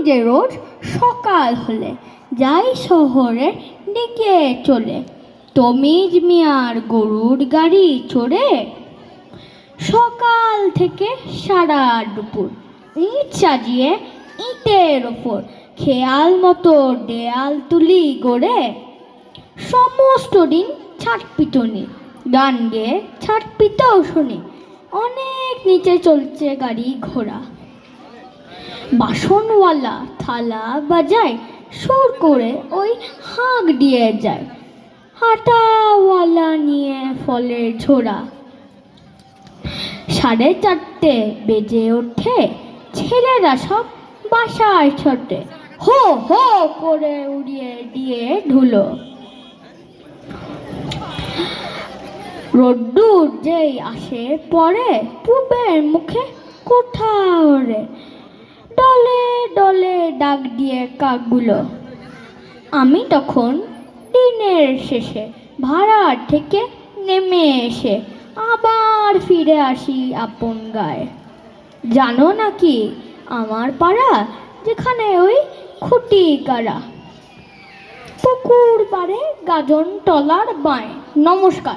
যে রোজ সকাল হলে যাই শহরের দিকে চলে, তমিজ মিয়ার গরুর গাড়ি চড়ে। সকাল থেকে সারা দুপুর ইট সাজিয়ে ইটের ওপর খেয়াল মতো দেয়াল তুলি গড়ে। সমস্ত দিন ছাটপিটনি, গান গেয়ে ছাটপিটাও শুনি। অনেক নিচে চলছে গাড়ি ঘোড়া, বাসনওয়ালা থালা বাজায় সুর করে ওই হাঁক দিয়ে যায়। হাঁটাওয়ালা নিয়ে ফলের ঝোড়া। 4:30 বেজে ওঠে, ছেলেরা সব বাসায় ছোটে। হো হো করে উড়িয়ে দিয়ে ধুলো। রোদ্দুর যেই আসে পড়ে পূবের মুখে কোঠারে, ডলে ডলে ডাক দিয়ে কাকগুলো। আমি তখন দিনের শেষে ভাড়া থেকে নেমে এসে আবার ফিরে আসি আপন গায়ে। জানো নাকি আমার পাড়া যেখানে ওই খুঁটি গাড়া, পুকুর পাড়ে গাজন তলার বাঁয়ে। নমস্কার।